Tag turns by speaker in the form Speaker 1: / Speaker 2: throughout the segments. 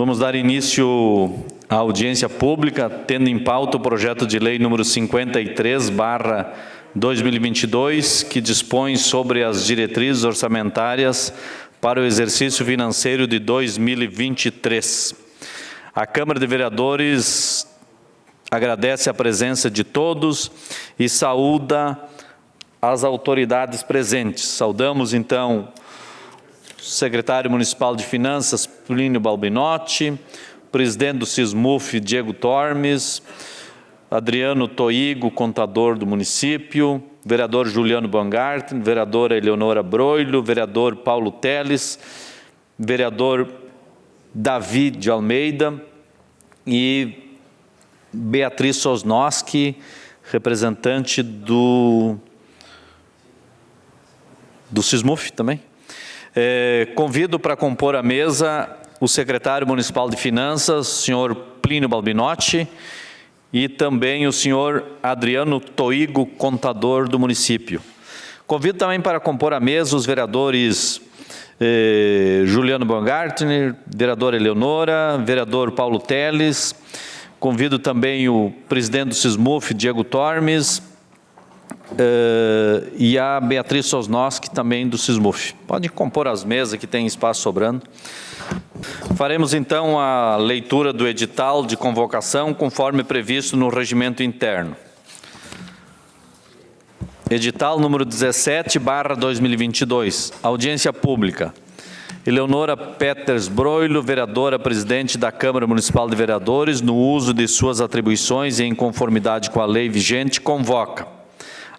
Speaker 1: Vamos dar início à audiência pública, tendo em pauta o projeto de lei número 53/2022, que dispõe sobre as diretrizes orçamentárias para o exercício financeiro de 2023. A Câmara de Vereadores agradece a presença de todos e saúda as autoridades presentes. Saudamos, então, o secretário municipal de Finanças, Plínio Balbinotti, presidente do Sismuf, Diego Tormes, Adriano Toigo, contador do município, vereador Juliano Baumgarten, vereadora Eleonora Broilo, vereador Paulo Teles, vereador Davi de Almeida e Beatriz Sosnoski, representante do Sismuf também. Convido para compor a mesa o secretário municipal de Finanças, senhor Plínio Balbinotti, e também o senhor Adriano Toigo, contador do município. Convido também para compor a mesa os vereadores Juliano Baumgarten, vereadora Eleonora, vereador Paulo Teles. Convido também o presidente do Sismuf, Diego Tormes, e a Beatriz Sosnoski, também do Sismuf. Pode compor as mesas, que tem espaço sobrando. Faremos, então, a leitura do edital de convocação, conforme previsto no regimento interno. Edital número 17/2022, audiência pública. Eleonora Peters Broilo, vereadora presidente da Câmara Municipal de Vereadores, no uso de suas atribuições e em conformidade com a lei vigente, convoca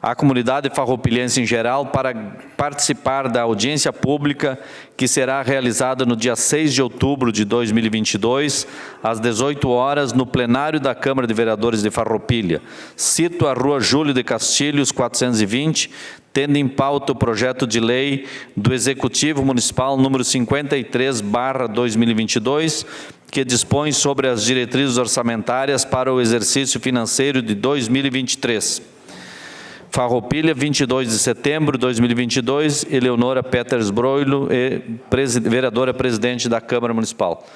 Speaker 1: a comunidade farroupilhense em geral para participar da audiência pública que será realizada no dia 6 de outubro de 2022, às 18 horas, no plenário da Câmara de Vereadores de Farroupilha. Cito a Rua Júlio de Castilhos, 420, tendo em pauta o projeto de lei do Executivo Municipal número 53/2022, que dispõe sobre as diretrizes orçamentárias para o exercício financeiro de 2023. Farroupilha, 22 de setembro de 2022, Eleonora Peters Broilo, vereadora presidente da Câmara Municipal.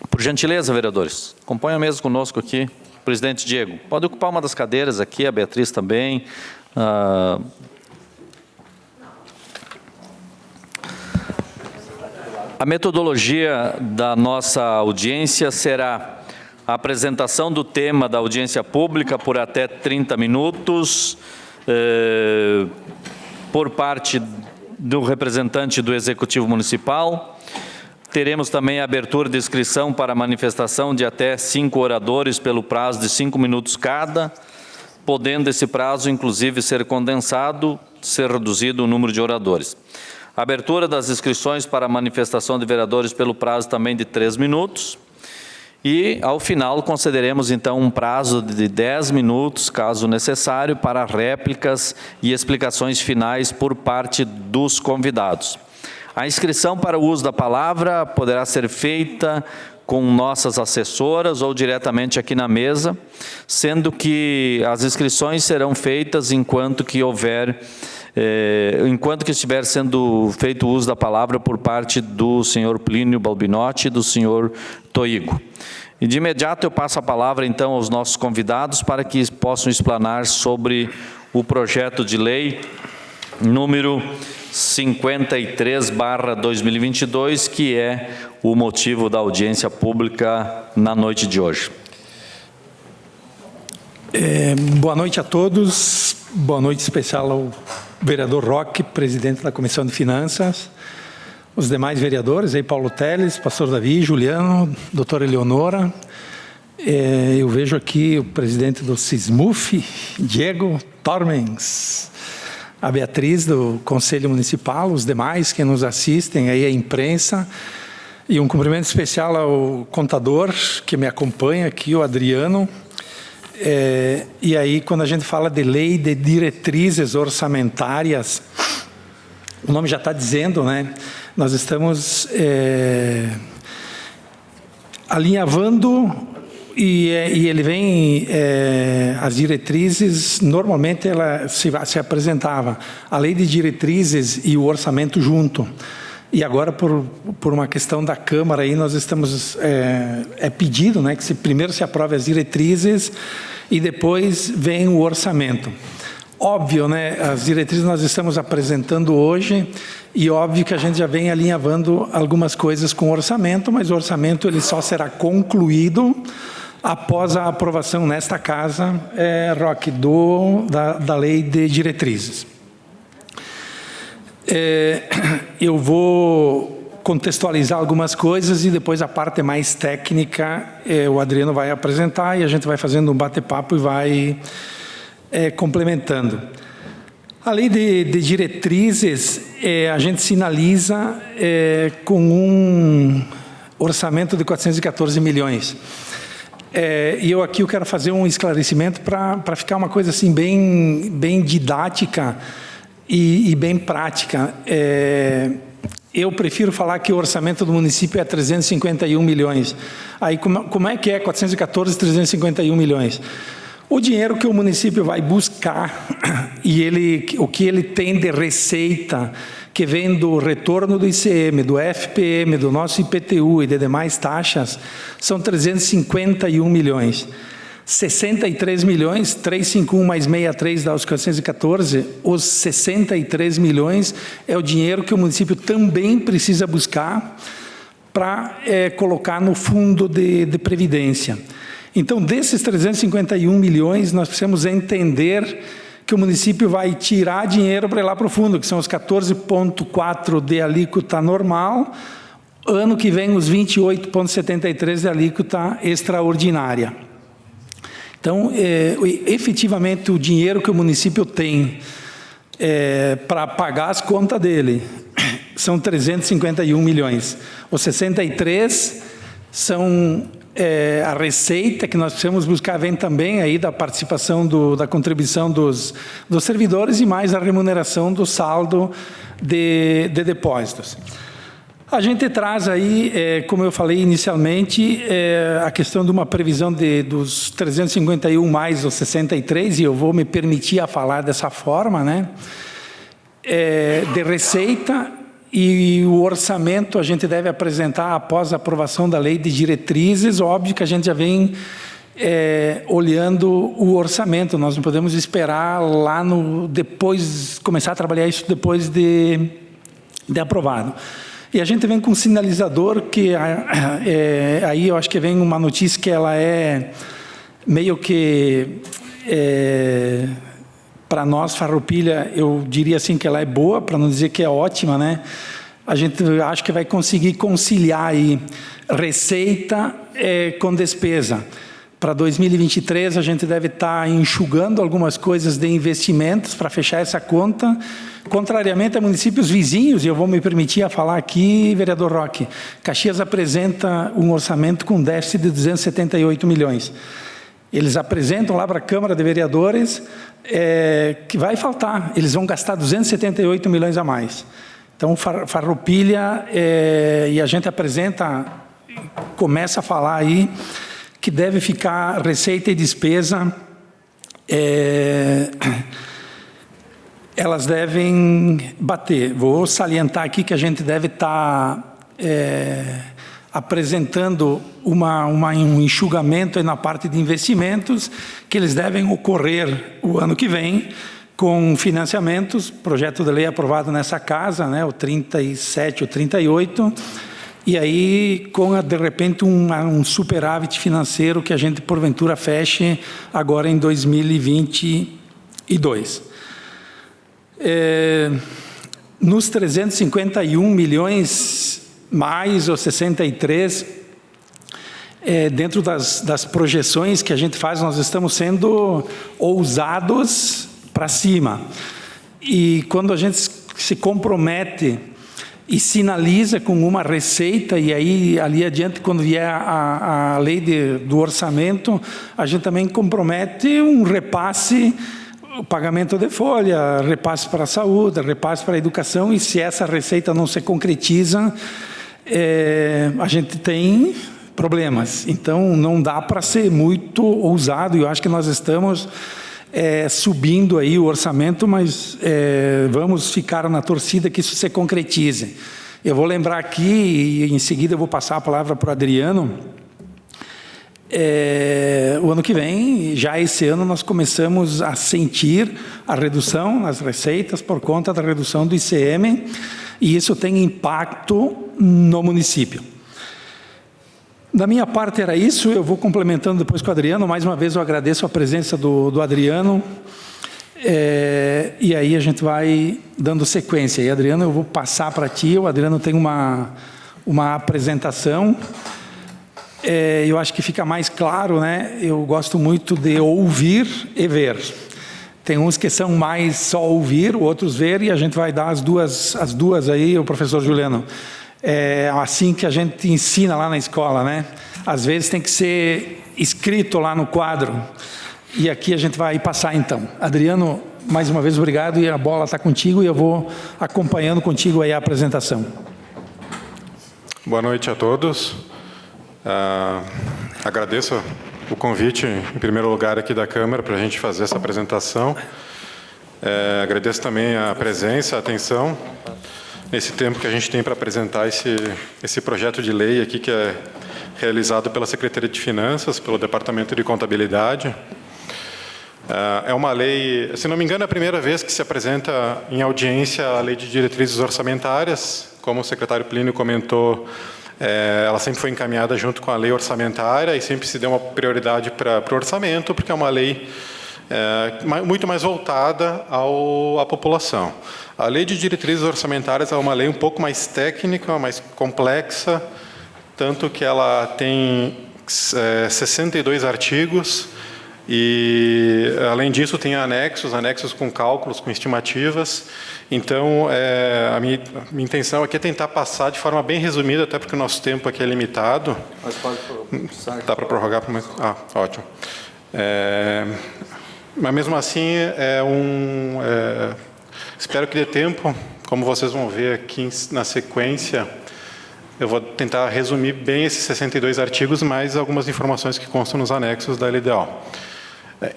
Speaker 1: Por gentileza, vereadores, acompanhem a mesa conosco aqui. Presidente Diego, pode ocupar uma das cadeiras aqui, a Beatriz também. A metodologia da nossa audiência será a apresentação do tema da audiência pública por até 30 minutos, por parte do representante do Executivo Municipal. Teremos também a abertura de inscrição para manifestação de até 5 oradores pelo prazo de 5 minutos cada, podendo esse prazo, inclusive, ser condensado, ser reduzido o número de oradores. A abertura das inscrições para a manifestação de vereadores pelo prazo também de 3 minutos. E, ao final, concederemos, então, um prazo de 10 minutos, caso necessário, para réplicas e explicações finais por parte dos convidados. A inscrição para o uso da palavra poderá ser feita com nossas assessoras ou diretamente aqui na mesa, sendo que as inscrições serão feitas enquanto que estiver sendo feito o uso da palavra por parte do senhor Plínio Balbinotti e do senhor Toigo. E de imediato eu passo a palavra, então, aos nossos convidados para que possam explanar sobre o projeto de lei número 53/2022, que é o motivo da audiência pública na noite de hoje.
Speaker 2: Boa noite a todos, boa noite especial ao vereador Roque, presidente da Comissão de Finanças, os demais vereadores, aí Paulo Teles, pastor Davi, Juliano, doutora Eleonora. Eu vejo aqui o presidente do Sismuf, Diego Tormes, a Beatriz do Conselho Municipal, os demais que nos assistem, aí a imprensa, e um cumprimento especial ao contador que me acompanha aqui, o Adriano. E aí, quando a gente fala de lei de diretrizes orçamentárias, o nome já está dizendo, né? Nós estamos alinhavando e ele vem, as diretrizes, normalmente ela se apresentava a lei de diretrizes e o orçamento junto. E agora, por uma questão da Câmara, aí nós estamos, pedido, né, que primeiro se aprove as diretrizes e depois vem o orçamento. Óbvio, né, as diretrizes nós estamos apresentando hoje e óbvio que a gente já vem alinhavando algumas coisas com o orçamento, mas o orçamento ele só será concluído após a aprovação nesta casa, Roque, da lei de diretrizes. Eu vou contextualizar algumas coisas e depois a parte mais técnica o Adriano vai apresentar e a gente vai fazendo um bate-papo e vai complementando. A lei de diretrizes, a gente sinaliza com um orçamento de 414 milhões. E eu quero fazer um esclarecimento para ficar uma coisa assim bem didática e bem prática. Eu prefiro falar que o orçamento do município é 351 milhões. Aí como é que é 414, 351 milhões? O dinheiro que o município vai buscar e o que ele tem de receita, que vem do retorno do ICM, do FPM, do nosso IPTU e de demais taxas, são 351 milhões. 63 milhões, 351 mais 63 dá os 414, os 63 milhões é o dinheiro que o município também precisa buscar para colocar no fundo de previdência. Então, desses 351 milhões, nós precisamos entender que o município vai tirar dinheiro para ir lá para o fundo, que são os 14,4 de alíquota normal, ano que vem os 28,73 de alíquota extraordinária. Então, efetivamente, o dinheiro que o município tem para pagar as contas dele são 351 milhões. Os 63 são a receita que nós precisamos buscar, vem também aí da participação da contribuição dos servidores e mais a remuneração do saldo de depósitos. A gente traz aí, como eu falei inicialmente, a questão de uma previsão dos 351 mais os 63, e eu vou me permitir a falar dessa forma, né? De receita, e o orçamento a gente deve apresentar após a aprovação da lei de diretrizes. Óbvio que a gente já vem olhando o orçamento, nós não podemos esperar lá depois, começar a trabalhar isso depois de aprovado. E a gente vem com um sinalizador que aí eu acho que vem uma notícia que ela é meio que para nós, Farroupilha, eu diria assim que ela é boa, para não dizer que é ótima, né? A gente acha que vai conseguir conciliar aí receita com despesa. Para 2023, a gente deve estar enxugando algumas coisas de investimentos para fechar essa conta, contrariamente a municípios vizinhos, e eu vou me permitir a falar aqui, vereador Roque, Caxias apresenta um orçamento com déficit de 278 milhões. Eles apresentam lá para a Câmara de Vereadores que vai faltar, eles vão gastar 278 milhões a mais. Então, Farroupilha, e a gente começa a falar aí, que deve ficar receita e despesa, elas devem bater. Vou salientar aqui que a gente deve estar apresentando um enxugamento na parte de investimentos, que eles devem ocorrer o ano que vem, com financiamentos, projeto de lei aprovado nessa casa, né, o 37, o 38, e aí, de repente, um superávit financeiro que a gente, porventura, feche agora em 2022. Nos 351 milhões, mais os 63, dentro das projeções que a gente faz, nós estamos sendo ousados para cima. E quando a gente se compromete e sinaliza com uma receita, e aí ali adiante, quando vier a lei do orçamento, a gente também compromete um repasse, o pagamento de folha, repasse para a saúde, repasse para a educação, e se essa receita não se concretiza, a gente tem problemas. Então, não dá para ser muito ousado, e eu acho que nós estamos subindo aí o orçamento, mas vamos ficar na torcida que isso se concretize. Eu vou lembrar aqui, e em seguida eu vou passar a palavra para o Adriano. O ano que vem, já esse ano, nós começamos a sentir a redução nas receitas por conta da redução do ICM, e isso tem impacto no município. Da minha parte era isso, eu vou complementando depois com o Adriano. Mais uma vez eu agradeço a presença do Adriano, e aí a gente vai dando sequência. E Adriano, eu vou passar para ti. O Adriano tem uma apresentação. Eu acho que fica mais claro, né? Eu gosto muito de ouvir e ver. Tem uns que são mais só ouvir, outros ver, e a gente vai dar as duas aí, o professor Juliano. É assim que a gente ensina lá na escola, né? Às vezes tem que ser escrito lá no quadro. E aqui a gente vai passar então. Adriano, mais uma vez obrigado, e a bola está contigo, e eu vou acompanhando contigo aí a apresentação.
Speaker 3: Boa noite a todos. Agradeço o convite, em primeiro lugar, aqui da Câmara, para a gente fazer essa apresentação. Agradeço também a presença, a atenção, nesse tempo que a gente tem para apresentar esse projeto de lei aqui, que é realizado pela Secretaria de Finanças, pelo Departamento de Contabilidade. É uma lei, se não me engano, é a primeira vez que se apresenta em audiência a Lei de Diretrizes Orçamentárias. Como o secretário Plínio comentou, ela sempre foi encaminhada junto com a lei orçamentária e sempre se deu uma prioridade para o orçamento, porque é uma lei muito mais voltada à população. A Lei de Diretrizes Orçamentárias é uma lei um pouco mais técnica, mais complexa, tanto que ela tem 62 artigos, e, além disso, tem anexos com cálculos, com estimativas. Então, a minha intenção aqui é tentar passar de forma bem resumida, até porque o nosso tempo aqui é limitado.
Speaker 1: Mas pode prorrogar.
Speaker 3: Dá para prorrogar por mais... ótimo. Mas, mesmo assim, espero que dê tempo. Como vocês vão ver aqui na sequência, eu vou tentar resumir bem esses 62 artigos, mais algumas informações que constam nos anexos da LDO.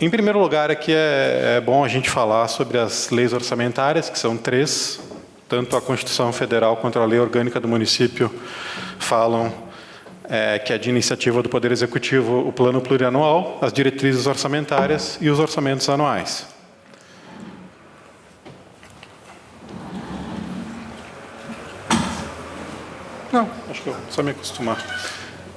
Speaker 3: Em primeiro lugar, aqui é bom a gente falar sobre as leis orçamentárias, que são 3, tanto a Constituição Federal quanto a Lei Orgânica do Município falam que é de iniciativa do Poder Executivo o Plano Plurianual, as diretrizes orçamentárias e os orçamentos anuais. Não, acho que eu só me acostumar.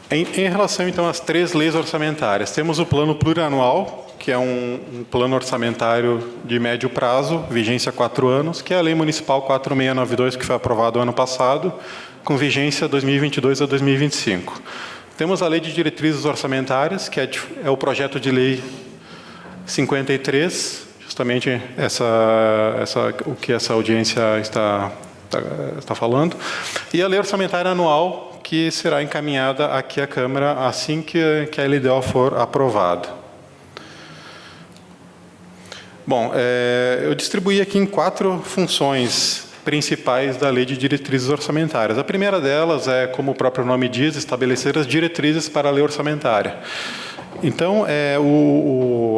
Speaker 3: Em relação, então, às 3 leis orçamentárias, temos o Plano Plurianual, que é um plano orçamentário de médio prazo, vigência 4 anos, que é a Lei Municipal 4692, que foi aprovada o ano passado, com vigência 2022 a 2025. Temos a Lei de Diretrizes Orçamentárias, que é o projeto de lei 53, justamente o que essa audiência está falando, e a Lei Orçamentária Anual, que será encaminhada aqui à Câmara assim que a LDO for aprovada. Bom, eu distribuí aqui em 4 funções principais da Lei de Diretrizes Orçamentárias. A primeira delas é, como o próprio nome diz, estabelecer as diretrizes para a lei orçamentária. Então,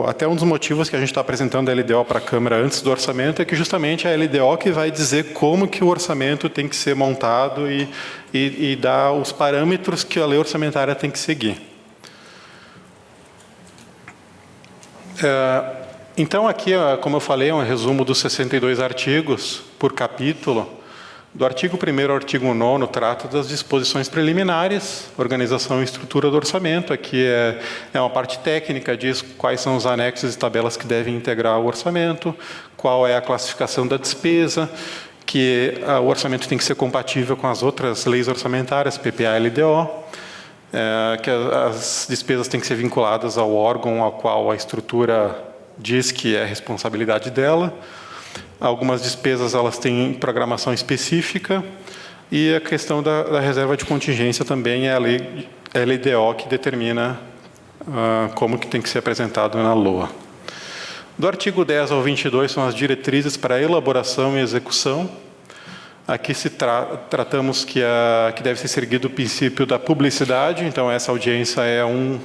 Speaker 3: até um dos motivos que a gente está apresentando a LDO para a Câmara antes do orçamento é que justamente é a LDO que vai dizer como que o orçamento tem que ser montado e dar os parâmetros que a lei orçamentária tem que seguir. Então, aqui, como eu falei, é um resumo dos 62 artigos por capítulo. Do artigo 1º ao artigo 9º trata das disposições preliminares, organização e estrutura do orçamento. Aqui é uma parte técnica, diz quais são os anexos e tabelas que devem integrar o orçamento, qual é a classificação da despesa, que o orçamento tem que ser compatível com as outras leis orçamentárias, PPA e LDO, que as despesas têm que ser vinculadas ao órgão ao qual a estrutura diz que é responsabilidade dela. Algumas despesas elas têm programação específica, e a questão da reserva de contingência também é a lei LDO que determina como que tem que ser apresentado na LOA. Do artigo 10 ao 22 são as diretrizes para elaboração e execução. Aqui tratamos que deve ser seguido o princípio da publicidade, então essa audiência é um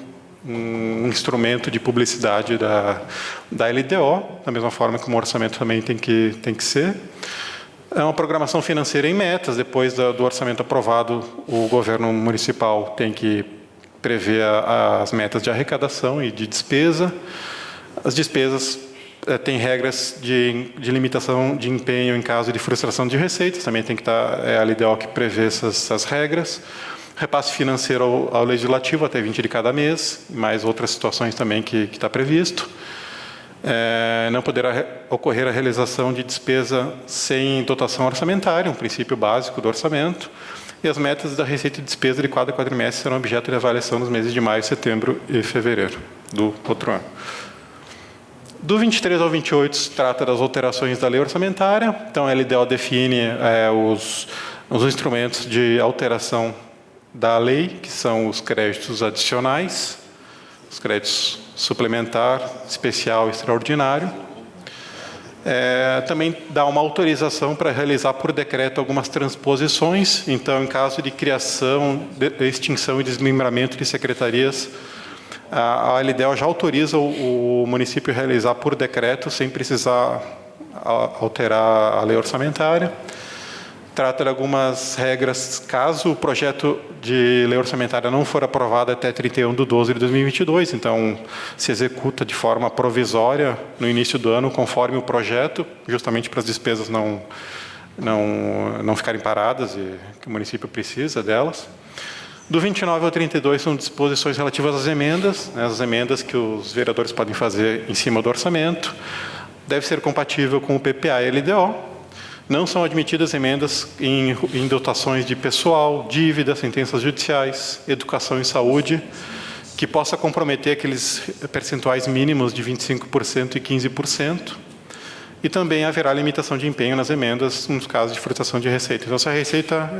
Speaker 3: instrumento de publicidade da LDO, da mesma forma que o orçamento também tem que ser. É uma programação financeira em metas. Depois do orçamento aprovado, o governo municipal tem que prever as metas de arrecadação e de despesa. As despesas têm regras de limitação de empenho em caso de frustração de receitas. Também tem que estar a LDO que prevê essas regras. Repasse financeiro ao legislativo até 20 de cada mês, mais outras situações também que está previsto. Não poderá ocorrer a realização de despesa sem dotação orçamentária, um princípio básico do orçamento, e as metas da receita e despesa de cada quadrimestre serão objeto de avaliação nos meses de maio, setembro e fevereiro do outro ano. Do 23 ao 28, trata das alterações da lei orçamentária. Então, a LDO define os instrumentos de alteração da lei, que são os créditos adicionais, os créditos suplementar, especial e extraordinário. Também dá uma autorização para realizar por decreto algumas transposições. Então, em caso de criação, extinção e desmembramento de secretarias, a LDO já autoriza o município a realizar por decreto, sem precisar alterar a lei orçamentária. Trata de algumas regras, caso o projeto de lei orçamentária não for aprovado até 31/12/2022, então se executa de forma provisória no início do ano, conforme o projeto, justamente para as despesas não ficarem paradas e que o município precisa delas. Do 29 ao 32 são disposições relativas às emendas, né, as emendas que os vereadores podem fazer em cima do orçamento. Deve ser compatível com o PPA e LDO. Não são admitidas emendas em dotações de pessoal, dívidas, sentenças judiciais, educação e saúde, que possa comprometer aqueles percentuais mínimos de 25% e 15%. E também haverá limitação de empenho nas emendas nos casos de frustração de receita. Então, se a receita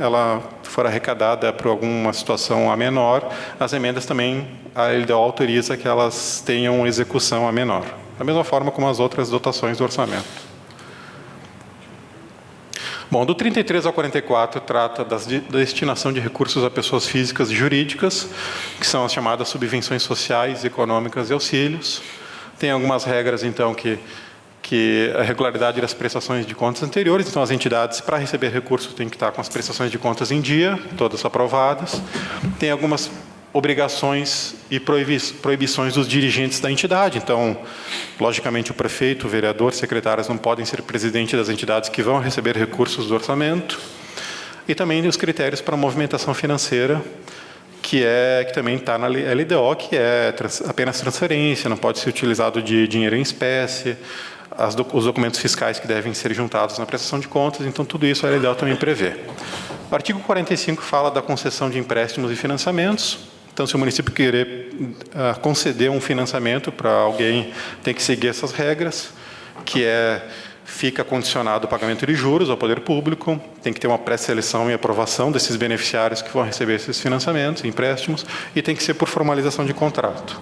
Speaker 3: for arrecadada por alguma situação a menor, as emendas também, a LDO autoriza que elas tenham execução a menor. Da mesma forma como as outras dotações do orçamento. Bom, do 33 ao 44 trata da destinação de recursos a pessoas físicas e jurídicas, que são as chamadas subvenções sociais, econômicas e auxílios. Tem algumas regras, então, que a regularidade das prestações de contas anteriores. Então, as entidades, para receber recursos, têm que estar com as prestações de contas em dia, todas aprovadas. Tem algumas obrigações e proibições dos dirigentes da entidade. Então, logicamente, o prefeito, o vereador, secretários não podem ser presidente das entidades que vão receber recursos do orçamento. E também os critérios para movimentação financeira, que também está na LDO, que é apenas transferência, não pode ser utilizado de dinheiro em espécie, os documentos fiscais que devem ser juntados na prestação de contas. Então, tudo isso a LDO também prevê. O artigo 45 fala da concessão de empréstimos e financiamentos. Então, se o município querer conceder um financiamento para alguém, tem que seguir essas regras, que fica condicionado o pagamento de juros ao poder público, tem que ter uma pré-seleção e aprovação desses beneficiários que vão receber esses financiamentos, empréstimos, e tem que ser por formalização de contrato.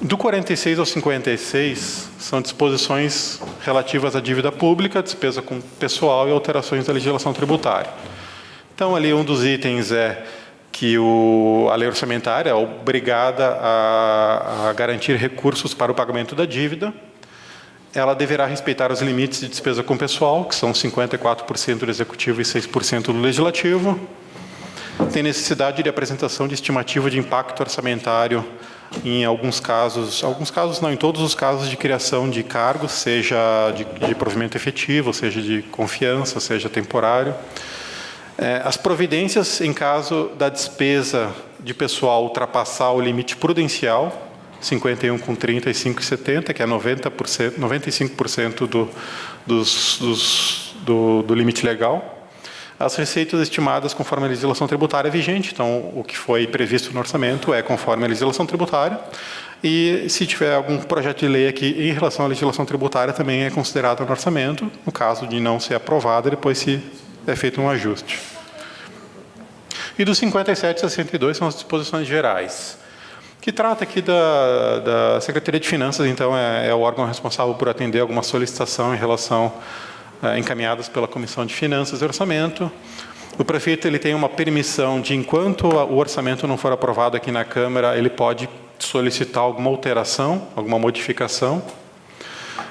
Speaker 3: Do 46 ao 56, são disposições relativas à dívida pública, despesa com pessoal e alterações da legislação tributária. Então, ali um dos itens é que a lei orçamentária é obrigada a garantir recursos para o pagamento da dívida. Ela deverá respeitar os limites de despesa com pessoal, que são 54% do executivo e 6% do legislativo. Tem necessidade de apresentação de estimativa de impacto orçamentário em alguns casos não, em todos os casos de criação de cargos, seja de provimento efetivo, seja de confiança, seja temporário. As providências em caso da despesa de pessoal ultrapassar o limite prudencial, 51 com 30 e 5,70, que é 95% do limite legal. As receitas estimadas conforme a legislação tributária vigente, então o que foi previsto no orçamento é conforme a legislação tributária. E se tiver algum projeto de lei aqui em relação à legislação tributária, também é considerado no orçamento. No caso de não ser aprovado, depois se é feito um ajuste. E dos 57 a 62 são as disposições gerais, que trata aqui da Secretaria de Finanças. Então, é o órgão responsável por atender alguma solicitação em relação encaminhadas pela Comissão de Finanças e Orçamento. O prefeito ele tem uma permissão de, enquanto o orçamento não for aprovado aqui na Câmara, ele pode solicitar alguma alteração, alguma modificação.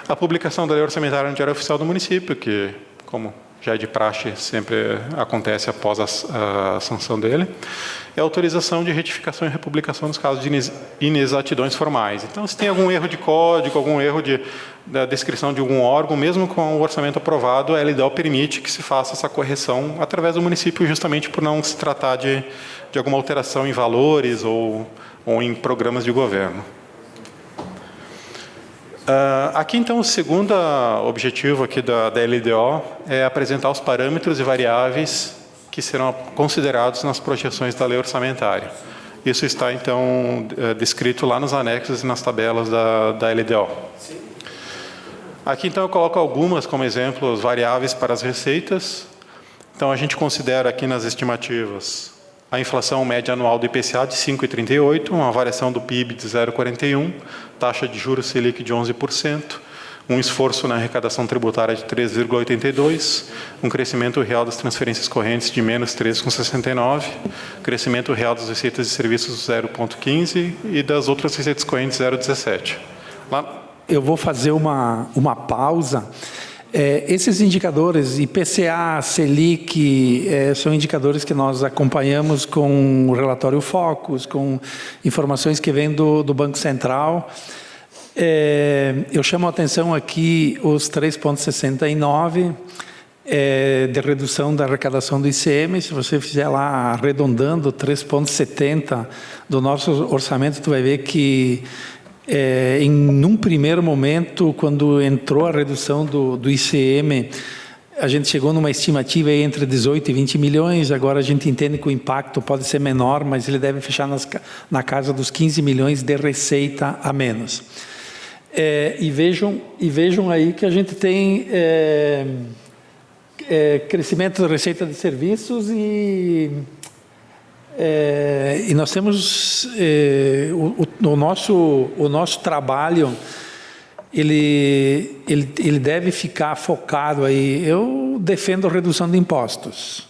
Speaker 3: A publicação da lei orçamentária no Diário Oficial do Município, que, como já é de praxe, sempre acontece após a sanção dele, é a autorização de retificação e republicação nos casos de inexatidões formais. Então, se tem algum erro de código, algum erro da descrição de algum órgão, mesmo com o orçamento aprovado, a LDO permite que se faça essa correção através do município, justamente por não se tratar de alguma alteração em valores ou em programas de governo. Aqui, então, o segundo objetivo aqui da LDO é apresentar os parâmetros e variáveis que serão considerados nas projeções da lei orçamentária. Isso está, então, descrito lá nos anexos e nas tabelas da LDO. Aqui, então, eu coloco algumas como exemplos variáveis para as receitas. Então, a gente considera aqui nas estimativas a inflação média anual do IPCA de 5,38, uma variação do PIB de 0,41, taxa de juros Selic de 11%, um esforço na arrecadação tributária de 3,82, um crescimento real das transferências correntes de menos 3,69, crescimento real das receitas de serviços 0,15 e das outras receitas correntes 0,17.
Speaker 2: Eu vou fazer uma pausa. Esses indicadores, IPCA, Selic, são indicadores que nós acompanhamos com o relatório Focus, com informações que vêm do Banco Central. Eu chamo a atenção aqui os 3,69 de redução da arrecadação do ICM. Se você fizer lá arredondando 3,70 do nosso orçamento, tu vai ver que num primeiro momento, quando entrou a redução do ICM, a gente chegou numa estimativa entre 18 e 20 milhões, agora a gente entende que o impacto pode ser menor, mas ele deve fechar na casa dos 15 milhões de receita a menos. E vejam aí que a gente tem crescimento da receita de serviços e nós temos o nosso trabalho, ele deve ficar focado aí. Eu defendo a redução de impostos,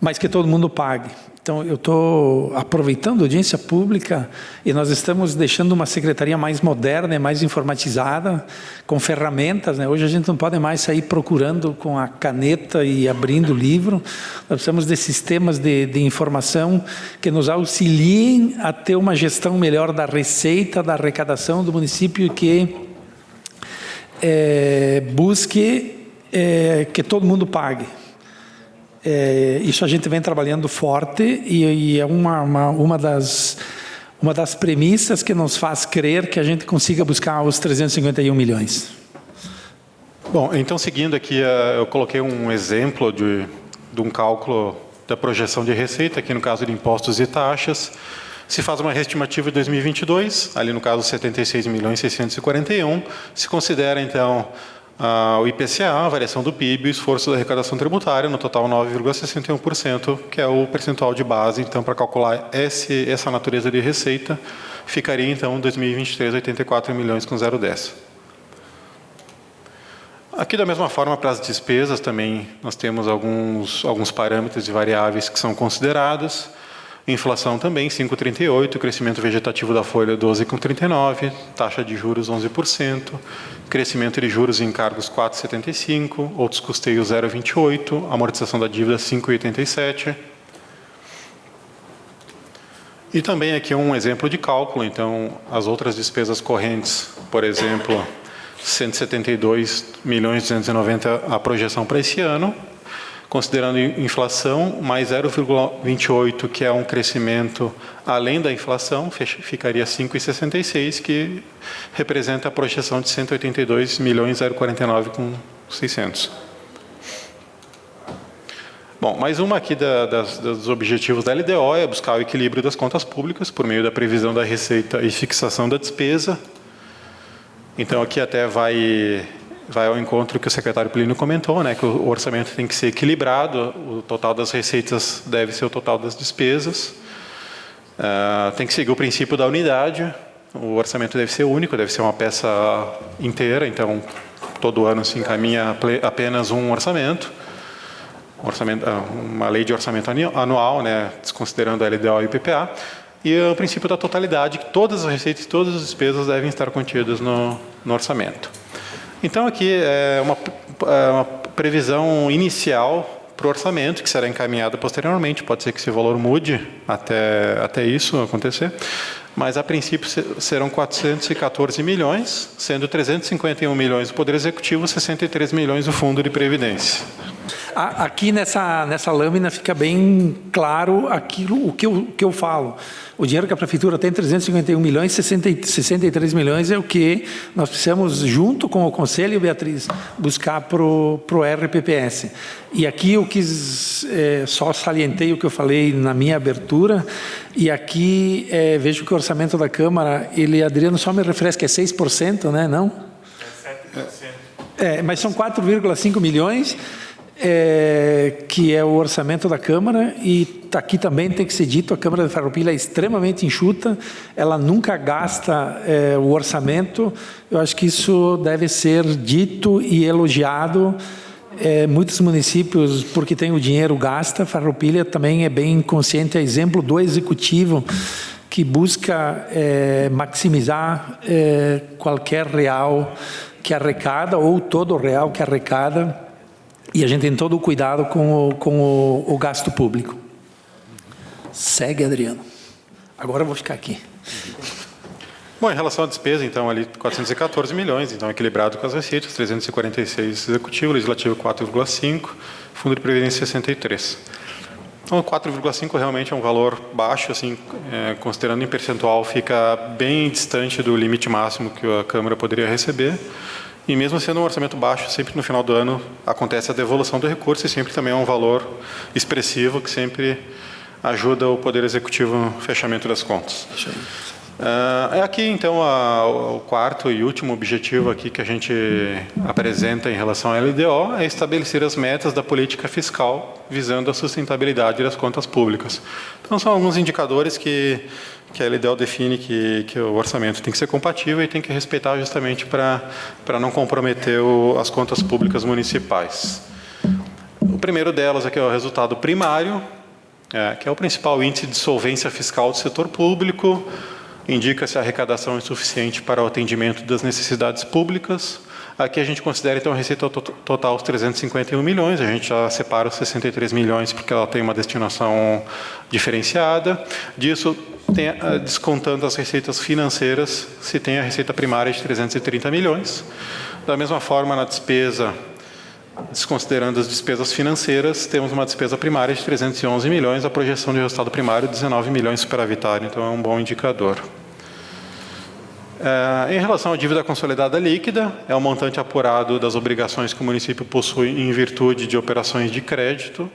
Speaker 2: mas que todo mundo pague. Então, eu estou aproveitando a audiência pública e nós estamos deixando uma secretaria mais moderna e mais informatizada, com ferramentas, né? Hoje a gente não pode mais sair procurando com a caneta e abrindo o livro. Nós precisamos de sistemas de informação que nos auxiliem a ter uma gestão melhor da receita, da arrecadação do município, que busque que todo mundo pague. Isso a gente vem trabalhando forte e é uma das premissas que nos faz crer que a gente consiga buscar os 351 milhões.
Speaker 3: Bom, então, seguindo aqui, eu coloquei um exemplo de um cálculo da projeção de receita, aqui no caso de impostos e taxas. Se faz uma estimativa de 2022, ali no caso 76.641, se considera, então, o IPCA, a variação do PIB, o esforço da arrecadação tributária, no total 9,61%, que é o percentual de base. Então, para calcular essa natureza de receita, ficaria, então, em 2023, 84 milhões com 0,10. Aqui, da mesma forma, para as despesas também, nós temos alguns parâmetros e variáveis que são considerados. Inflação também, 5,38%, crescimento vegetativo da folha, 12,39%, taxa de juros, 11%, crescimento de juros e encargos, 4,75%, outros custeios, 0,28%, amortização da dívida, 5,87%. E também aqui um exemplo de cálculo, então, as outras despesas correntes, por exemplo, 172.290.000 a projeção para esse ano, considerando inflação, mais 0,28, que é um crescimento além da inflação, ficaria 5,66, que representa a projeção de 182.049.600. Bom, mais uma aqui dos objetivos da LDO é buscar o equilíbrio das contas públicas por meio da previsão da receita e fixação da despesa. Então, aqui até vai ao encontro que o secretário Plínio comentou, né, que o orçamento tem que ser equilibrado, o total das receitas deve ser o total das despesas, tem que seguir o princípio da unidade, o orçamento deve ser único, deve ser uma peça inteira, então todo ano se encaminha apenas um orçamento, uma lei de orçamento anual, né, desconsiderando a LDO e o IPPA. e o princípio da totalidade, que todas as receitas e todas as despesas devem estar contidas no orçamento. Então, aqui é uma previsão inicial para o orçamento, que será encaminhado posteriormente. Pode ser que esse valor mude até isso acontecer, mas, a princípio, serão 414 milhões, sendo 351 milhões do Poder Executivo, 63 milhões do Fundo de Previdência.
Speaker 2: Aqui nessa lâmina fica bem claro o que eu falo. O dinheiro que a Prefeitura tem, 351 milhões, 63 milhões é o que nós precisamos, junto com o Conselho, Beatriz, buscar para o RPPS. E aqui eu quis, só salientei o que eu falei na minha abertura, e aqui vejo que o orçamento da Câmara, Adriano, só me refresca, é 6%, né? Não? É 7%. Mas são 4,5 milhões, que é o orçamento da Câmara, e aqui também tem que ser dito, a Câmara de Farroupilha é extremamente enxuta, ela nunca gasta o orçamento. Eu acho que isso deve ser dito e elogiado. Muitos municípios, porque tem o dinheiro, gasta. Farroupilha também é bem consciente, é exemplo do Executivo, que busca maximizar qualquer real que arrecada, ou todo real que arrecada, e a gente tem todo o cuidado com o gasto público. Segue, Adriano. Agora eu vou ficar aqui.
Speaker 3: Bom, em relação à despesa, então, ali 414 milhões, então, equilibrado com as receitas, 346 executivo, legislativo 4,5, fundo de previdência 63. Então, 4,5 realmente é um valor baixo, assim, considerando em percentual, fica bem distante do limite máximo que a Câmara poderia receber. E mesmo sendo um orçamento baixo, sempre no final do ano acontece a devolução do recurso, e sempre também é um valor expressivo que sempre ajuda o Poder Executivo no fechamento das contas. Aqui, então, o quarto e último objetivo aqui que a gente apresenta em relação à LDO é estabelecer as metas da política fiscal visando a sustentabilidade das contas públicas. Então, são alguns indicadores que a LDO define que o orçamento tem que ser compatível e tem que respeitar justamente para não comprometer as contas públicas municipais. O primeiro delas aqui é o resultado primário, que é o principal índice de solvência fiscal do setor público. Indica se a arrecadação é suficiente para o atendimento das necessidades públicas. Aqui a gente considera, então, a receita total os 351 milhões, a gente já separa os 63 milhões porque ela tem uma destinação diferenciada. Disso, descontando as receitas financeiras, se tem a receita primária de 330 milhões. Da mesma forma, na despesa, desconsiderando as despesas financeiras, temos uma despesa primária de 311 milhões, a projeção de resultado primário 19 milhões superavitário, então é um bom indicador. Em relação à dívida consolidada líquida, é o montante apurado das obrigações que o município possui em virtude de operações de crédito,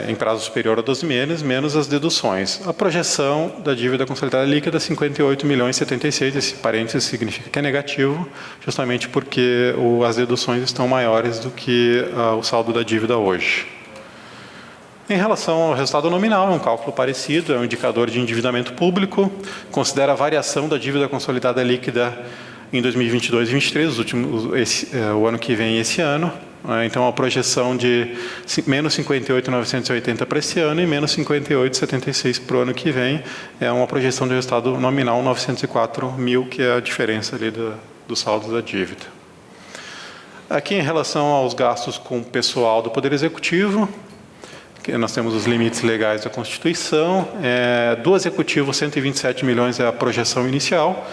Speaker 3: em prazo superior a 12 meses, menos as deduções. A projeção da dívida consolidada líquida é 58 milhões 76, esse parênteses significa que é negativo, justamente porque as deduções estão maiores do que o saldo da dívida hoje. Em relação ao resultado nominal, é um cálculo parecido, é um indicador de endividamento público, considera a variação da dívida consolidada líquida em 2022 e 2023, o ano que vem e esse ano. Então, a projeção de menos 58.980 para esse ano e menos 58.76 para o ano que vem é uma projeção de resultado nominal 904 mil, que é a diferença ali do saldo da dívida. Aqui, em relação aos gastos com o pessoal do Poder Executivo, que nós temos os limites legais da Constituição. Do Executivo, 127 milhões é a projeção inicial.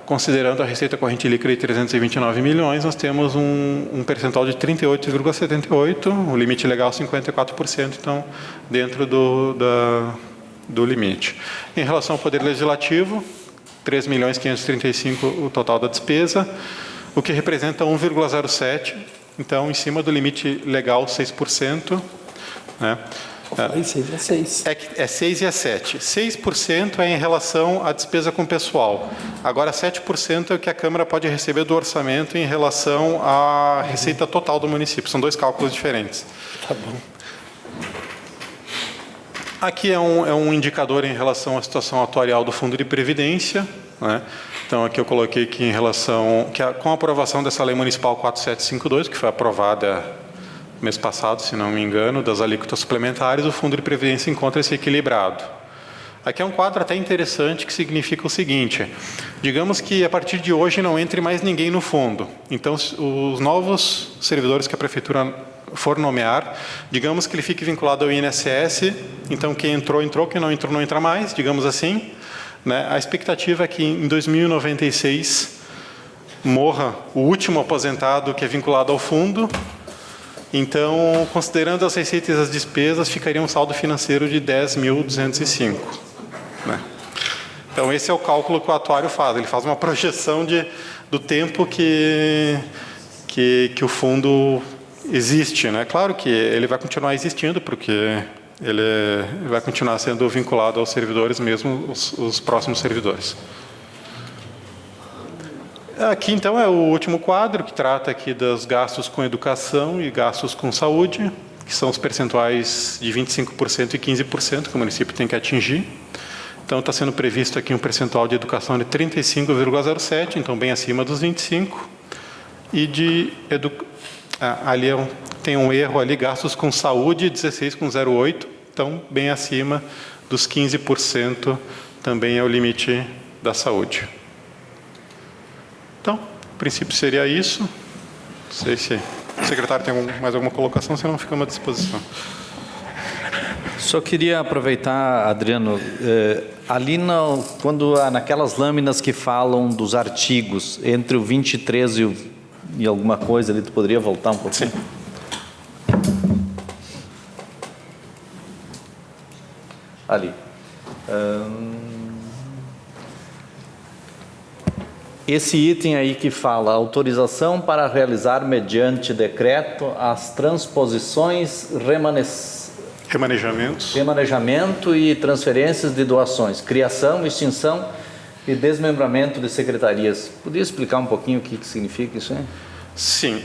Speaker 3: Considerando a receita corrente líquida de 329 milhões, nós temos um percentual de 38,78%, o limite legal 54%, então, dentro do limite. Em relação ao Poder Legislativo, 3 milhões 535 o total da despesa, o que representa 1,07%, então, em cima do limite legal 6%. Né?
Speaker 2: 6 e 6.
Speaker 3: É 6 e é 7. 6% é em relação à despesa com pessoal. Agora, 7% é o que a Câmara pode receber do orçamento em relação à receita total do município. São dois cálculos diferentes.
Speaker 2: Tá bom.
Speaker 3: Aqui é um indicador em relação à situação atuarial do Fundo de Previdência. Né? Então, aqui eu coloquei que com a aprovação dessa Lei Municipal 4752, que foi aprovada mês passado, se não me engano, das alíquotas suplementares, o Fundo de Previdência encontra-se equilibrado. Aqui é um quadro até interessante que significa o seguinte: digamos que a partir de hoje não entre mais ninguém no fundo. Então, os novos servidores que a Prefeitura for nomear, digamos que ele fique vinculado ao INSS, então quem entrou, entrou, quem não entrou, não entra mais, digamos assim. Né? A expectativa é que em 2096 morra o último aposentado que é vinculado ao fundo. Então, considerando as receitas e as despesas, ficaria um saldo financeiro de 10.205. Né? Então, esse é o cálculo que o atuário faz. Ele faz uma projeção do tempo que o fundo existe. Né? Claro que ele vai continuar existindo, porque ele vai continuar sendo vinculado aos servidores, mesmo os próximos servidores. Aqui, então, é o último quadro, que trata aqui dos gastos com educação e gastos com saúde, que são os percentuais de 25% e 15% que o município tem que atingir. Então, está sendo previsto aqui um percentual de educação de 35,07%, então bem acima dos 25%. E ali tem um erro ali, gastos com saúde, 16,08%, então bem acima dos 15%, também é o limite da saúde. Então, no princípio seria isso. Não sei se o secretário tem mais alguma colocação, senão ficamos à disposição.
Speaker 1: Só queria aproveitar, Adriano, ali naquelas lâminas que falam dos artigos, entre o 23 e alguma coisa ali, tu poderia voltar um pouquinho?
Speaker 3: Sim.
Speaker 1: Ali. Esse item aí que fala autorização para realizar mediante decreto as transposições, remanejamento e transferências de doações, criação, extinção e desmembramento de secretarias. Podia explicar um pouquinho o que significa isso aí?
Speaker 3: Sim.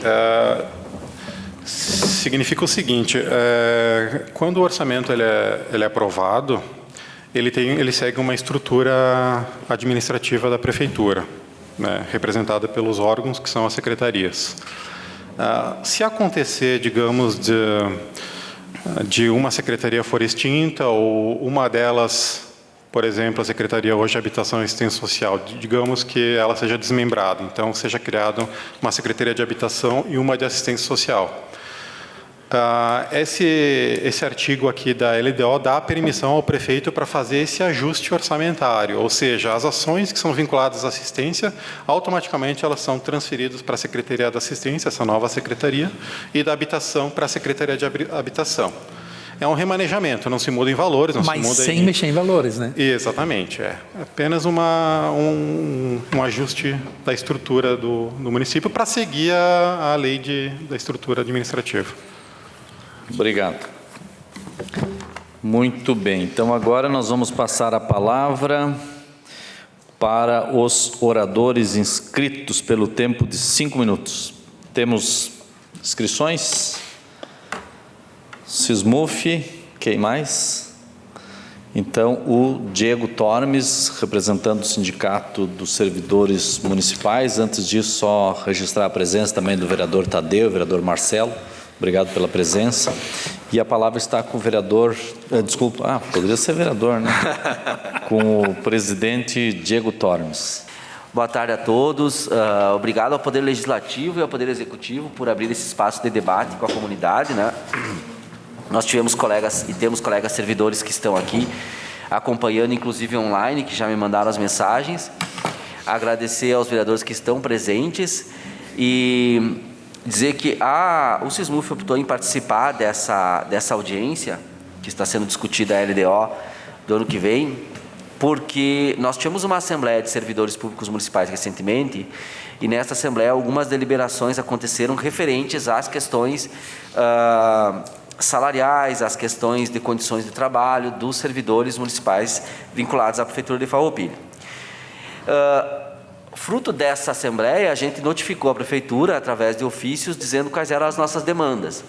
Speaker 3: Significa o seguinte: quando o orçamento ele é aprovado, ele segue uma estrutura administrativa da prefeitura, né, representada pelos órgãos que são as secretarias. Se acontecer, digamos, de uma secretaria for extinta, ou uma delas, por exemplo, a Secretaria hoje de Habitação e Assistência Social, digamos que ela seja desmembrada, então seja criada uma Secretaria de Habitação e uma de Assistência Social. Esse artigo aqui da LDO dá permissão ao prefeito para fazer esse ajuste orçamentário, ou seja, as ações que são vinculadas à assistência, automaticamente elas são transferidas para a Secretaria da Assistência, essa nova secretaria, e da Habitação para a Secretaria de Habitação. É um remanejamento, não se muda em valores, não se muda
Speaker 2: sem mexer em valores, né?
Speaker 3: Exatamente, é apenas um ajuste da estrutura do município para seguir a lei da estrutura administrativa.
Speaker 1: Obrigado. Muito bem. Então, agora nós vamos passar a palavra para os oradores inscritos pelo tempo de 5 minutos. Temos inscrições? Sismuf, quem mais? Então, o Diego Tormes, representando o Sindicato dos Servidores Municipais. Antes disso, só registrar a presença também do vereador Tadeu, vereador Marcelo. Obrigado pela presença. E a palavra está com o vereador, poderia ser vereador, né? Com o presidente Diego Tormes.
Speaker 4: Boa tarde a todos. Obrigado ao Poder Legislativo e ao Poder Executivo por abrir esse espaço de debate com a comunidade, né? Nós tivemos colegas e temos colegas servidores que estão aqui acompanhando, inclusive online, que já me mandaram as mensagens. Agradecer aos vereadores que estão presentes e dizer que o Sismuf optou em participar dessa audiência que está sendo discutida a LDO do ano que vem, porque nós tivemos uma Assembleia de Servidores Públicos Municipais recentemente, e nessa Assembleia algumas deliberações aconteceram referentes às questões salariais, às questões de condições de trabalho dos servidores municipais vinculados à Prefeitura de Farroupilha. Fruto dessa Assembleia, a gente notificou a Prefeitura, através de ofícios, dizendo quais eram as nossas demandas.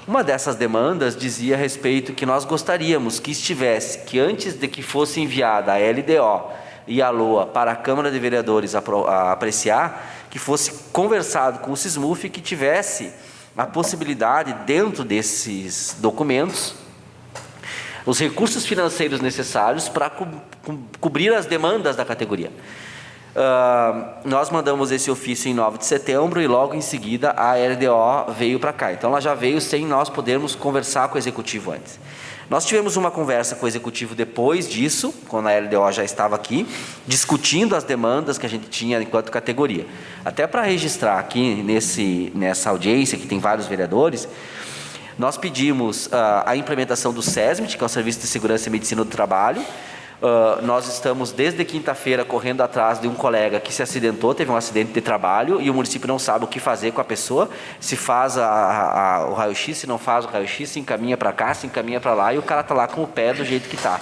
Speaker 4: Uma dessas demandas dizia a respeito que nós gostaríamos que antes de que fosse enviada a LDO e a LOA para a Câmara de Vereadores apreciar, que fosse conversado com o Sismuf, que tivesse a possibilidade, dentro desses documentos, os recursos financeiros necessários para cobrir as demandas da categoria. Nós mandamos esse ofício em 9 de setembro e logo em seguida a LDO veio para cá. Então ela já veio sem nós podermos conversar com o executivo antes. Nós tivemos uma conversa com o executivo depois disso, quando a LDO já estava aqui, discutindo as demandas que a gente tinha enquanto categoria. Até para registrar aqui nessa audiência, que tem vários vereadores, nós pedimos a implementação do SESMIT, que é o Serviço de Segurança e Medicina do Trabalho. Nós estamos desde quinta-feira correndo atrás de um colega que se acidentou, teve um acidente de trabalho e o município não sabe o que fazer com a pessoa, se faz o raio-x, se não faz o raio-x, se encaminha para cá, se encaminha para lá e o cara está lá com o pé do jeito que está.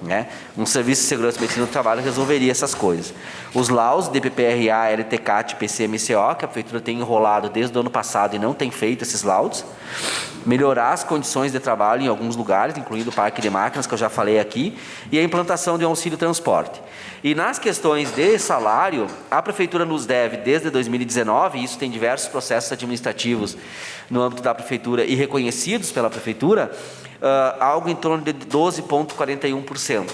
Speaker 4: Né? Um Serviço de Segurança e Medicina do Trabalho resolveria essas coisas. Os LAUs, DPPRA, LTCAT, PCMCO, que a Prefeitura tem enrolado desde o ano passado e não tem feito esses laudos. Melhorar as condições de trabalho em alguns lugares, incluindo o parque de máquinas, que eu já falei aqui, e a implantação de um auxílio transporte. E nas questões de salário, a Prefeitura nos deve, desde 2019, e isso tem diversos processos administrativos no âmbito da Prefeitura e reconhecidos pela Prefeitura, algo em torno de 12,41%.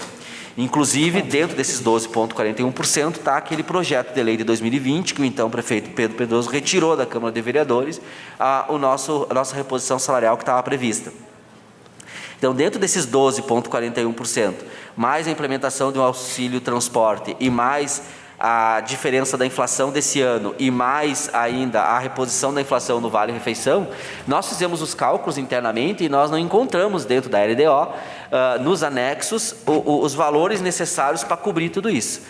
Speaker 4: Inclusive, dentro desses 12,41% está aquele projeto de lei de 2020, que o então prefeito Pedro Pedroso retirou da Câmara de Vereadores a nossa reposição salarial que estava prevista. Então, dentro desses 12,41%, mais a implementação de um auxílio transporte e mais a diferença da inflação desse ano e mais ainda a reposição da inflação no Vale Refeição, nós fizemos os cálculos internamente e nós não encontramos dentro da LDO, nos anexos, os valores necessários para cobrir tudo isso.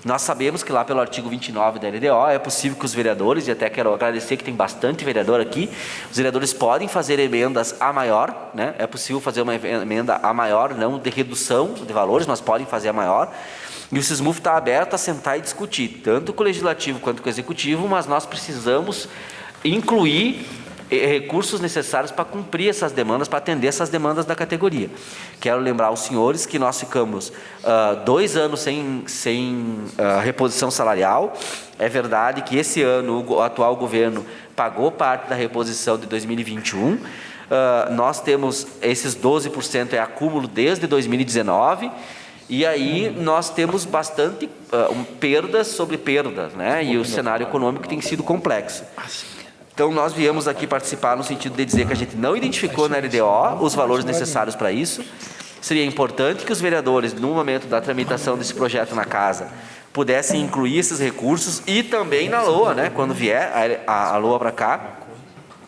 Speaker 4: Nós sabemos que lá pelo artigo 29 da LDO é possível que os vereadores, e até quero agradecer que tem bastante vereador aqui, os vereadores podem fazer emendas a maior, né? É possível fazer uma emenda a maior, não de redução de valores, mas podem fazer a maior. E o SISMUF está aberto a sentar e discutir, tanto com o Legislativo quanto com o Executivo, mas nós precisamos incluir recursos necessários para cumprir essas demandas, para atender essas demandas da categoria. Quero lembrar aos senhores que nós ficamos 2 anos sem reposição salarial. É verdade que esse ano o atual governo pagou parte da reposição de 2021. Nós temos esses 12% é acúmulo desde 2019, e aí nós temos bastante perdas sobre perdas, né? E o cenário econômico tem sido complexo. Então, nós viemos aqui participar no sentido de dizer que a gente não identificou na LDO os valores necessários para isso. Seria importante que os vereadores, no momento da tramitação desse projeto na casa, pudessem incluir esses recursos e também na LOA, né? Quando vier a LOA para cá,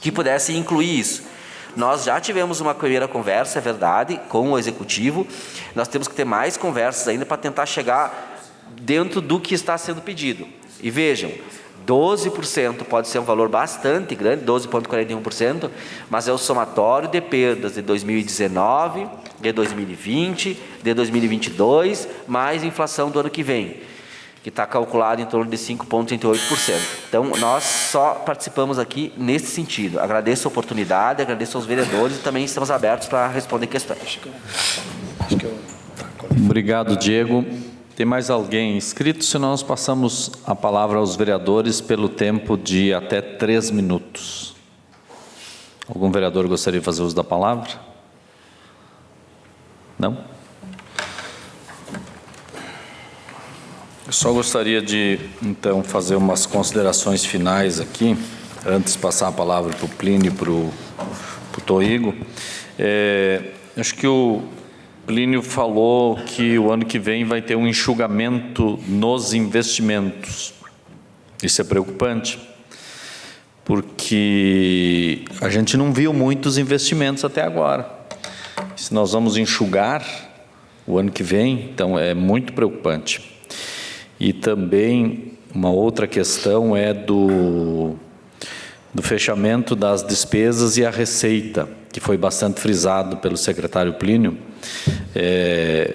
Speaker 4: que pudessem incluir isso. Nós já tivemos uma primeira conversa, é verdade, com o Executivo. Nós temos que ter mais conversas ainda para tentar chegar dentro do que está sendo pedido. E vejam, 12% pode ser um valor bastante grande, 12,41%, mas é o somatório de perdas de 2019, de 2020, de 2022, mais a inflação do ano que vem, que está calculado em torno de 5,38%. Então, nós só participamos aqui nesse sentido. Agradeço a oportunidade, agradeço aos vereadores e também estamos abertos para responder questões.
Speaker 1: Obrigado, Diego. Tem mais alguém inscrito? Senão nós passamos a palavra aos vereadores pelo tempo de até 3 minutos. Algum vereador gostaria de fazer uso da palavra? Não? Eu só gostaria de, então, fazer umas considerações finais aqui, antes de passar a palavra para o Plínio e para o Toigo. Acho que o Plínio falou que o ano que vem vai ter um enxugamento nos investimentos. Isso é preocupante, porque a gente não viu muitos investimentos até agora. Se nós vamos enxugar o ano que vem, então é muito preocupante. E também uma outra questão é do fechamento das despesas e a receita, que foi bastante frisado pelo secretário Plínio,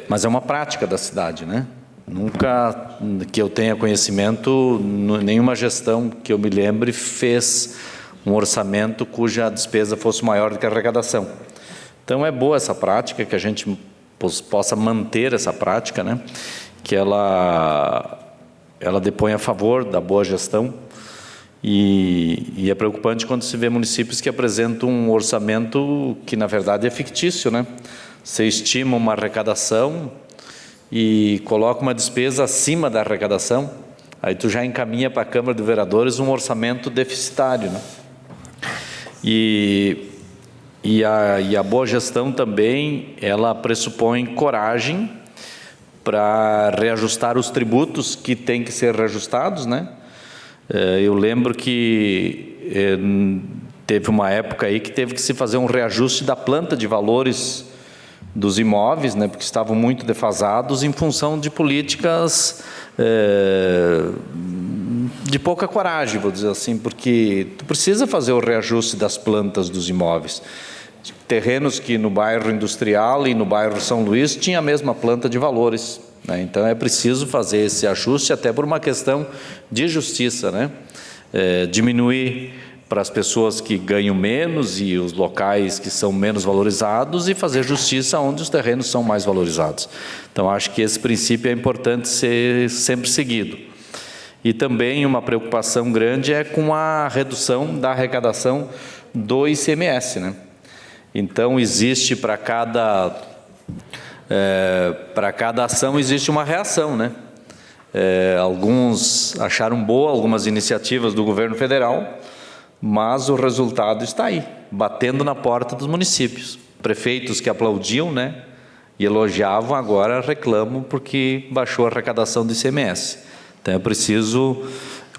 Speaker 1: mas é uma prática da cidade, né? Nunca que eu tenha conhecimento, nenhuma gestão que eu me lembre fez um orçamento cuja despesa fosse maior do que a arrecadação. Então é boa essa prática, que a gente possa manter essa prática, né? Que ela depõe a favor da boa gestão E é preocupante quando se vê municípios que apresentam um orçamento que, na verdade, é fictício, né? Você estima uma arrecadação e coloca uma despesa acima da arrecadação, aí tu já encaminha para a Câmara de Vereadores um orçamento deficitário, né? E a boa gestão também, ela pressupõe coragem para reajustar os tributos que têm que ser reajustados, né? Eu lembro que teve uma época aí que teve que se fazer um reajuste da planta de valores dos imóveis, né, porque estavam muito defasados em função de políticas de pouca coragem, vou dizer assim, porque tu precisa fazer o reajuste das plantas dos imóveis. Terrenos que no bairro Industrial e no bairro São Luís tinha a mesma planta de valores, né? Então é preciso fazer esse ajuste até por uma questão de justiça, né? Diminuir para as pessoas que ganham menos e os locais que são menos valorizados e fazer justiça onde os terrenos são mais valorizados. Então acho que esse princípio é importante ser sempre seguido. E também uma preocupação grande é com a redução da arrecadação do ICMS, né? Então, existe para cada ação existe uma reação, né? Alguns acharam boa algumas iniciativas do governo federal, mas o resultado está aí, batendo na porta dos municípios. Prefeitos que aplaudiam, né, e elogiavam, agora reclamam porque baixou a arrecadação do ICMS. Então, é preciso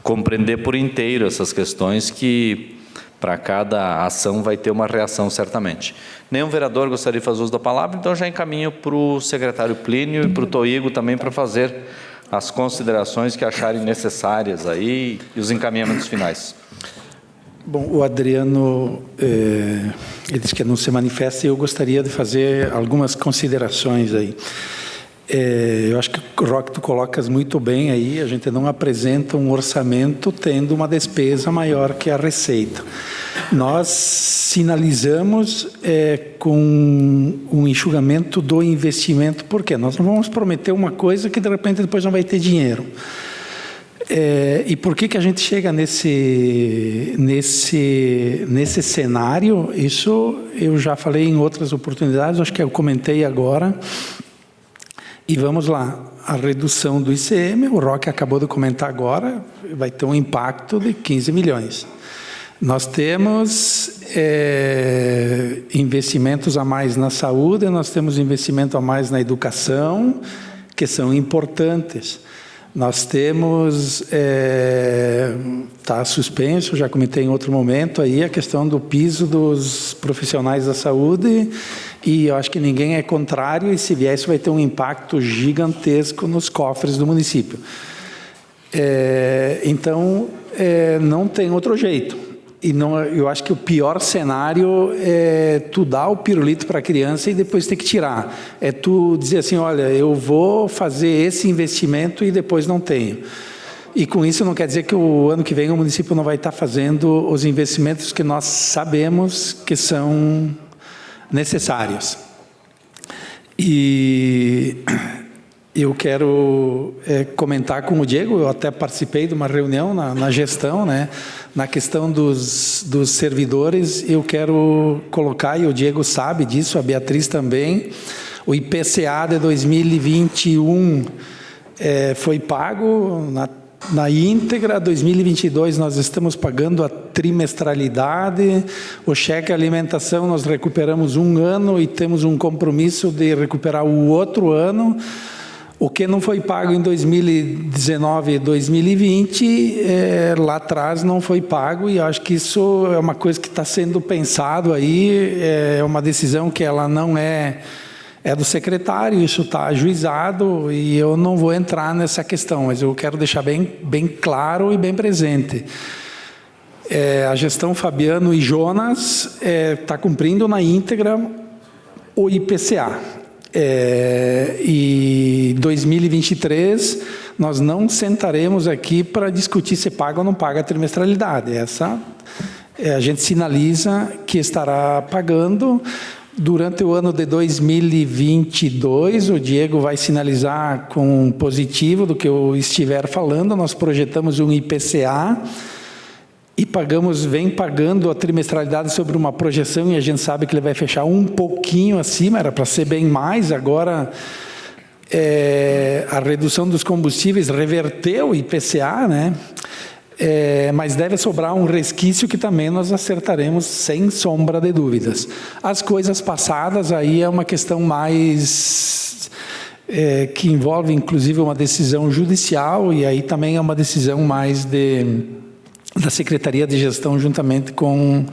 Speaker 1: compreender por inteiro essas questões que para cada ação vai ter uma reação certamente. Nenhum vereador gostaria de fazer uso da palavra, então já encaminho para o secretário Plínio e para o Toigo também para fazer as considerações que acharem necessárias aí e os encaminhamentos finais.
Speaker 2: Bom, o Adriano, ele disse que não se manifesta e eu gostaria de fazer algumas considerações aí. Eu acho que, Roque, tu colocas muito bem aí, a gente não apresenta um orçamento tendo uma despesa maior que a receita. Nós sinalizamos com um enxugamento do investimento, por quê? Nós não vamos prometer uma coisa que de repente depois não vai ter dinheiro. E por que a gente chega nesse cenário? Isso eu já falei em outras oportunidades, acho que eu comentei agora. E vamos lá, a redução do ICM, o Roque acabou de comentar agora, vai ter um impacto de 15 milhões. Nós temos investimentos a mais na saúde, nós temos investimento a mais na educação, que são importantes. Nós temos, está suspenso, já comentei em outro momento, aí a questão do piso dos profissionais da saúde, e eu acho que ninguém é contrário, e se vier isso vai ter um impacto gigantesco nos cofres do município. Então, não tem outro jeito. E não, eu acho que o pior cenário é tu dar o pirulito para a criança e depois ter que tirar. É tu dizer assim, olha, eu vou fazer esse investimento e depois não tenho. E com isso não quer dizer que o ano que vem o município não vai estar fazendo os investimentos que nós sabemos que são necessários. E eu quero comentar com o Diego, eu até participei de uma reunião na gestão, né? Na questão dos servidores, eu quero colocar, e o Diego sabe disso, a Beatriz também, o IPCA de 2021 foi pago na íntegra, 2022 nós estamos pagando a trimestralidade, o cheque alimentação nós recuperamos um ano e temos um compromisso de recuperar o outro ano. O que não foi pago em 2019 e 2020, lá atrás não foi pago, e acho que isso é uma coisa que está sendo pensado aí, é uma decisão que ela não é do secretário, isso está ajuizado, e eu não vou entrar nessa questão, mas eu quero deixar bem claro e bem presente. A gestão Fabiano e Jonas está cumprindo na íntegra o IPCA. E 2023 nós não sentaremos aqui para discutir se paga ou não paga a trimestralidade. Essa a gente sinaliza que estará pagando. Durante o ano de 2022, o Diego vai sinalizar com positivo do que eu estiver falando. Nós projetamos um IPCA e vem pagando a trimestralidade sobre uma projeção, e a gente sabe que ele vai fechar um pouquinho acima, era para ser bem mais, agora a redução dos combustíveis reverteu o IPCA, né? Mas deve sobrar um resquício que também nós acertaremos sem sombra de dúvidas. As coisas passadas aí é uma questão mais que envolve inclusive uma decisão judicial, e aí também é uma decisão mais da Secretaria de Gestão juntamente com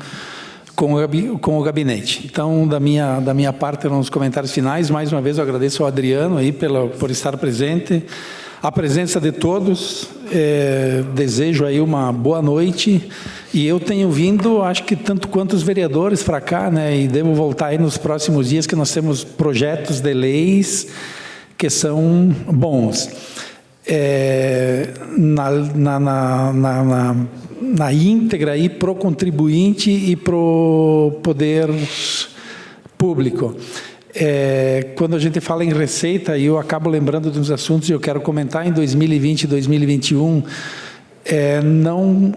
Speaker 2: o gabinete. Então, da minha parte, nos comentários finais, mais uma vez eu agradeço ao Adriano aí por estar presente, a presença de todos, desejo aí uma boa noite, e eu tenho vindo, acho que tanto quanto os vereadores para cá, né, e devo voltar aí nos próximos dias, que nós temos projetos de leis que são bons. Na íntegra aí pro contribuinte e pro poder público. Quando a gente fala em receita, eu acabo lembrando dos assuntos, e eu quero comentar, em 2020 e 2021, não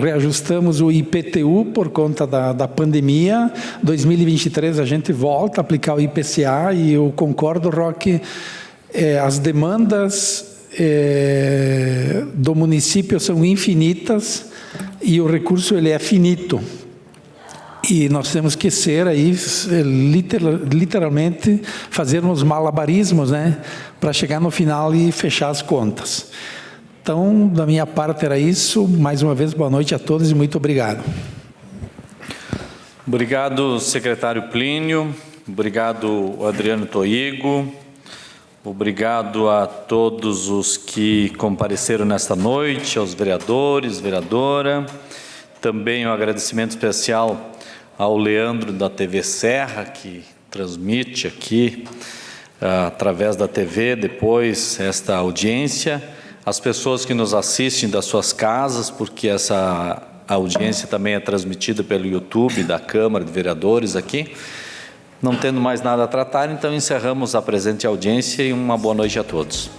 Speaker 2: reajustamos o IPTU por conta da pandemia. 2023 a gente volta a aplicar o IPCA, e eu concordo, Roque, as demandas do município são infinitas e o recurso ele é finito. E nós temos que ser aí, literalmente, fazermos malabarismos, né, para chegar no final e fechar as contas. Então, da minha parte era isso. Mais uma vez, boa noite a todos e muito obrigado.
Speaker 1: Obrigado, secretário Plínio. Obrigado, Adriano Toigo. Obrigado a todos os que compareceram nesta noite, aos vereadores, vereadora. Também um agradecimento especial ao Leandro da TV Serra, que transmite aqui, através da TV, depois esta audiência. As pessoas que nos assistem das suas casas, porque essa audiência também é transmitida pelo YouTube da Câmara de Vereadores aqui. Não tendo mais nada a tratar, então encerramos a presente audiência e uma boa noite a todos.